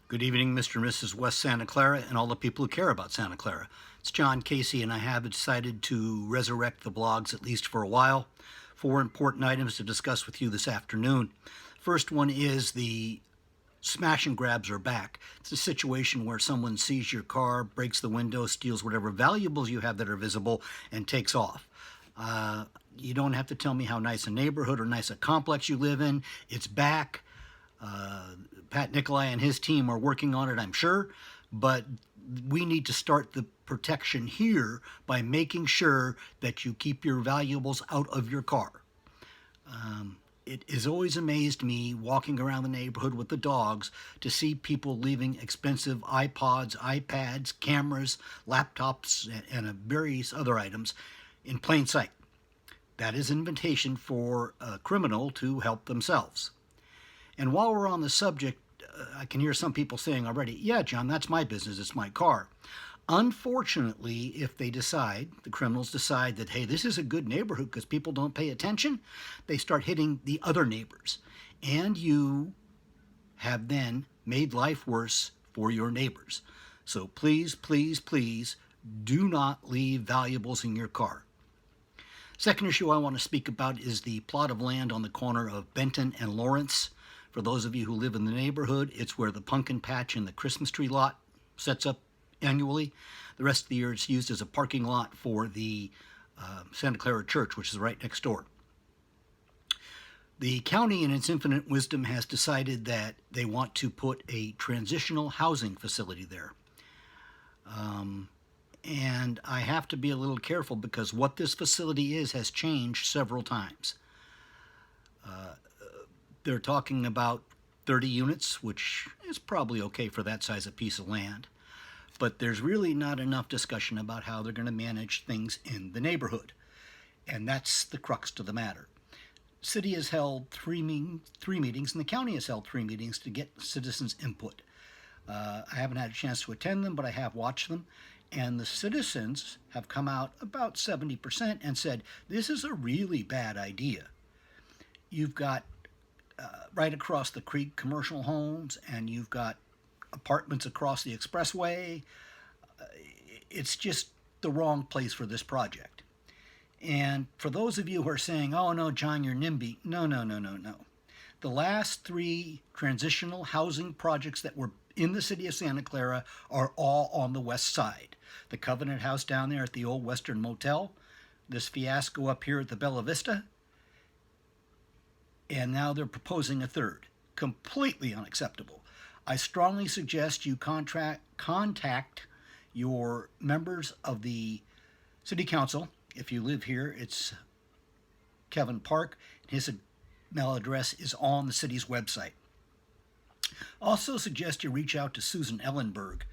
Good evening, Mr. and Mrs. West Santa Clara and all the people who care about Santa Clara. It's John Casey, and I have decided to resurrect the blogs at least for a while. 4 important items to discuss with you this afternoon. First one is the smash and grabs are back. It's a situation where someone sees your car, breaks the window, steals whatever valuables you have that are visible, and takes off. You don't have to tell me how nice a neighborhood or nice a complex you live in. It's back. Pat Nikolai and his team are working on it, I'm sure, but we need to start the protection here by making sure that you keep your valuables out of your car. It has always amazed me walking around the neighborhood with the dogs to see people leaving expensive iPods, iPads, cameras, laptops, and various other items in plain sight. That is an invitation for a criminal to help themselves. And while we're on the subject, I can hear some people saying already, yeah, John, that's my business, it's my car. Unfortunately, if they decide, the criminals decide that, hey, this is a good neighborhood because people don't pay attention, they start hitting the other neighbors. And you have then made life worse for your neighbors. So please, please, please do not leave valuables in your car. Second issue I want to speak about is the plot of land on the corner of Benton and Lawrence. For those of you who live in the neighborhood, it's where the pumpkin patch and the Christmas tree lot sets up annually. The rest of the year it's used as a parking lot for the Santa Clara Church, which is right next door. The county, in its infinite wisdom, has decided that they want to put a transitional housing facility there. And I have to be a little careful because what this facility is has changed several times. They're talking about 30 units, which is probably okay for that size of piece of land. But there's really not enough discussion about how they're going to manage things in the neighborhood. And that's the crux to the matter. City has held three meetings, and the county has held 3 meetings to get citizens' input. I haven't had a chance to attend them, but I have watched them. And the citizens have come out about 70% and said, this is a really bad idea. You've got right across the creek commercial homes, and you've got apartments across the expressway. It's just the wrong place for this project. And for those of you who are saying, oh no, John, you're NIMBY, no. The last 3 transitional housing projects that were in the city of Santa Clara are all on the west side. The Covenant House down there at the old Western Motel, this fiasco up here at the Bella Vista, and now they're proposing a third. Completely unacceptable. I strongly suggest you contact your members of the city council. If you live here, it's Kevin Park. His email address is on the city's website. Also suggest you reach out to Susan Ellenberg.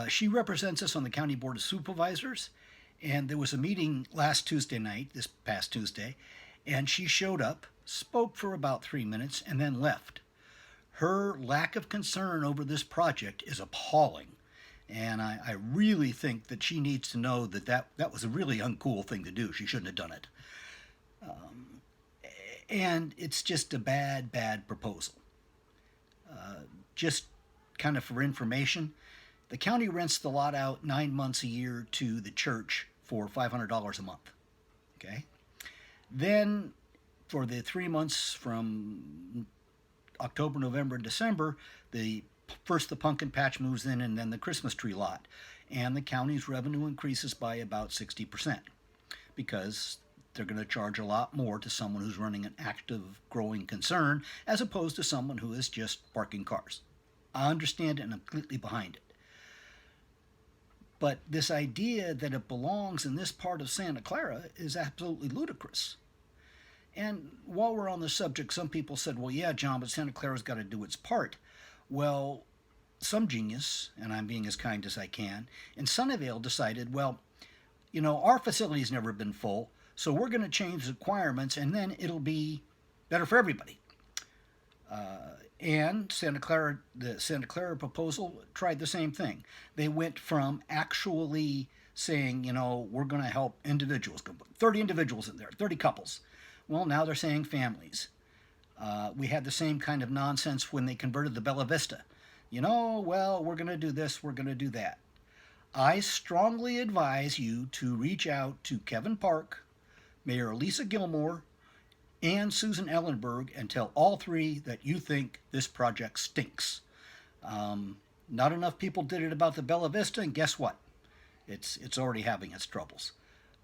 She represents us on the County Board of Supervisors, and there was a meeting last Tuesday night, this past Tuesday, and she showed up, spoke for about 3 minutes, and then left. Her lack of concern over this project is appalling, and I really think that she needs to know that was a really uncool thing to do. She shouldn't have done it. And it's just a bad proposal. Just kind of for information, the county rents the lot out 9 months a year to the church for $500 a month. Okay? Then for the 3 months from October, November, and December, first the pumpkin patch moves in and then the Christmas tree lot. And the county's revenue increases by about 60% because they're going to charge a lot more to someone who's running an active, growing concern as opposed to someone who is just parking cars. I understand it and I'm completely behind it. But this idea that it belongs in this part of Santa Clara is absolutely ludicrous. And while we're on the subject, some people said, well, yeah, John, but Santa Clara's got to do its part. Well, some genius, and I'm being as kind as I can, in Sunnyvale decided, well, you know, our facility's never been full, so we're going to change the requirements, and then it'll be better for everybody. And the Santa Clara proposal tried the same thing. They went from actually saying, you know, we're going to help individuals, 30 individuals in there, 30 couples. Well, now they're saying families. We had the same kind of nonsense when they converted the Bella Vista. well, we're going to do this, we're going to do that. I strongly advise you to reach out to Kevin Park, Mayor Lisa Gilmore, and Susan Ellenberg and tell all three that you think this project stinks. Not enough people did it about the Bella Vista, and guess what? It's already having its troubles.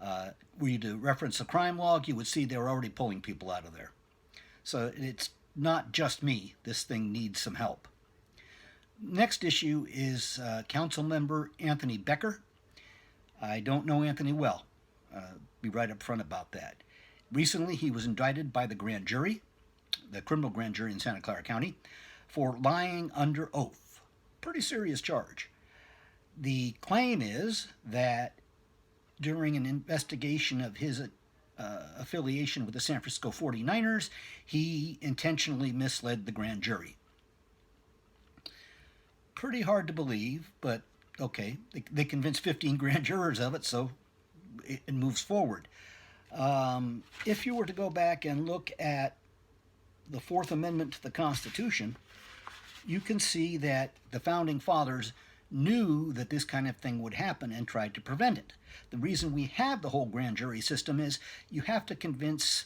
Were you to reference the crime log, you would see they were already pulling people out of there. So it's not just me. This thing needs some help. Next issue is Council Member Anthony Becker. I don't know Anthony well. Be right up front about that. Recently, he was indicted by the grand jury, the criminal grand jury in Santa Clara County, for lying under oath. Pretty serious charge. The claim is that during an investigation of his affiliation with the San Francisco 49ers, he intentionally misled the grand jury. Pretty hard to believe, but okay, they convinced 15 grand jurors of it, so it moves forward. If you were to go back and look at the Fourth Amendment to the Constitution, you can see that the Founding Fathers knew that this kind of thing would happen and tried to prevent it. The reason we have the whole grand jury system is you have to convince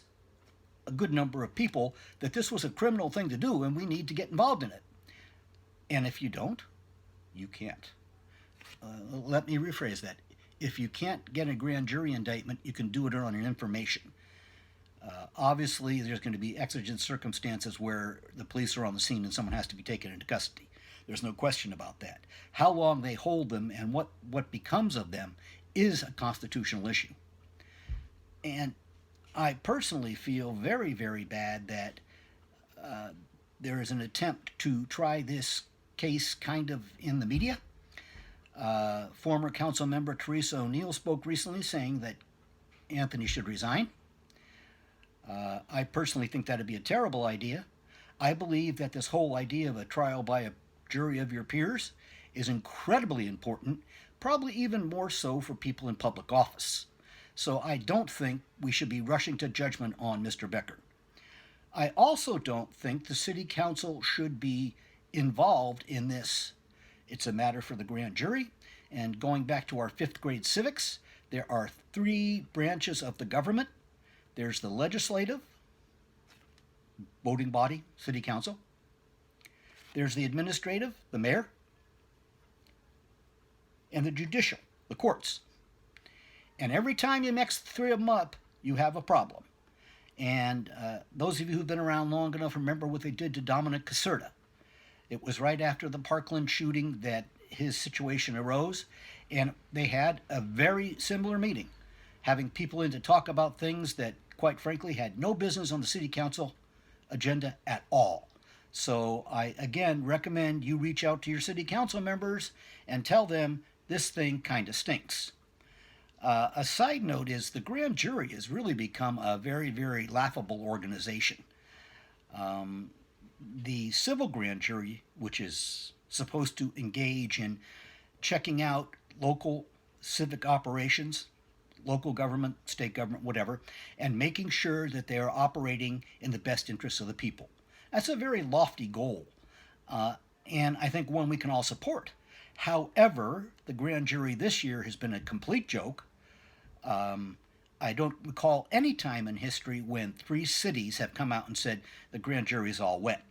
a good number of people that this was a criminal thing to do and we need to get involved in it. And if you don't, you can't. Let me rephrase that. If you can't get a grand jury indictment, you can do it on an information. Obviously, there's going to be exigent circumstances where the police are on the scene and someone has to be taken into custody. There's no question about that. How long they hold them and what becomes of them is a constitutional issue. And I personally feel very, very bad that there is an attempt to try this case kind of in the media. Former council member Teresa O'Neill spoke recently saying that Anthony should resign. I personally think that would be a terrible idea. I believe that this whole idea of a trial by a jury of your peers is incredibly important, probably even more so for people in public office. So I don't think we should be rushing to judgment on Mr. Becker. I also don't think the city council should be involved in this. It's a matter for the grand jury. And going back to our 5th grade civics, there are 3 branches of the government. There's the legislative, voting body, city council. There's the administrative, the mayor. And the judicial, the courts. And every time you mix the 3 of them up, you have a problem. And those of you who've been around long enough remember what they did to Dominic Caserta. It was right after the Parkland shooting that his situation arose, and they had a very similar meeting, having people in to talk about things that, quite frankly, had no business on the city council agenda at all. So I, again, recommend you reach out to your city council members and tell them this thing kind of stinks. A side note is the grand jury has really become a very, very laughable organization. The civil grand jury, which is supposed to engage in checking out local civic operations, local government, state government, whatever, and making sure that they are operating in the best interests of the people. That's a very lofty goal, and I think one we can all support. However, the grand jury this year has been a complete joke. I don't recall any time in history when 3 cities have come out and said the grand jury is all wet.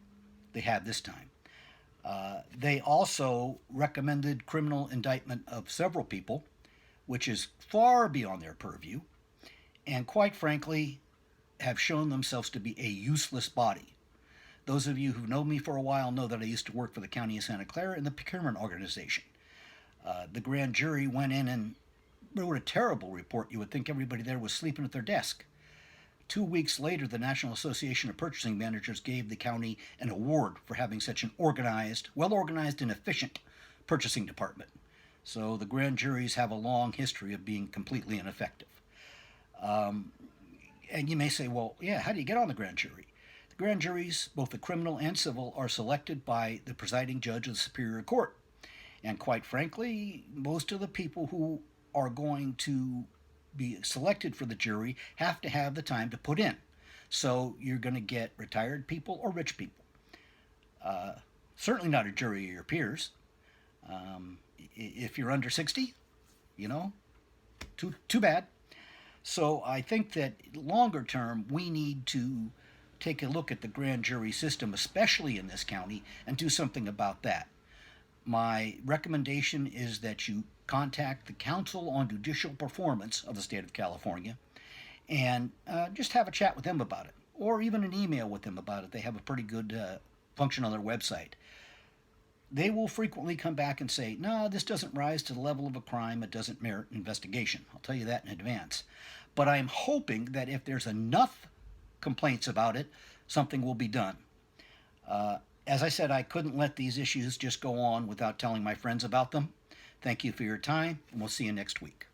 They have this time. They also recommended criminal indictment of several people, which is far beyond their purview, and quite frankly, have shown themselves to be a useless body. Those of you who know me for a while know that I used to work for the County of Santa Clara in the procurement organization. The grand jury went in and wrote a terrible report. You would think everybody there was sleeping at their desk. 2 weeks later, the National Association of Purchasing Managers gave the county an award for having such an organized, well-organized and efficient purchasing department. So the grand juries have a long history of being completely ineffective. And you may say, well, yeah, how do you get on the grand jury? The grand juries, both the criminal and civil, are selected by the presiding judge of the Superior Court. And quite frankly, most of the people who are going to be selected for the jury have to have the time to put in. So you're going to get retired people or rich people. Certainly not a jury of your peers. If you're under 60, you know, too bad. So I think that longer term, we need to take a look at the grand jury system, especially in this county, and do something about that. My recommendation is that you contact the Council on Judicial Performance of the state of California and just have a chat with them about it, or even an email with them about it. They have a pretty good function on their website. They will frequently come back and say, no, this doesn't rise to the level of a crime, it doesn't merit investigation. I'll tell you that in advance. But I'm hoping that if there's enough complaints about it, something will be done. As I said, I couldn't let these issues just go on without telling my friends about them. Thank you for your time, and we'll see you next week.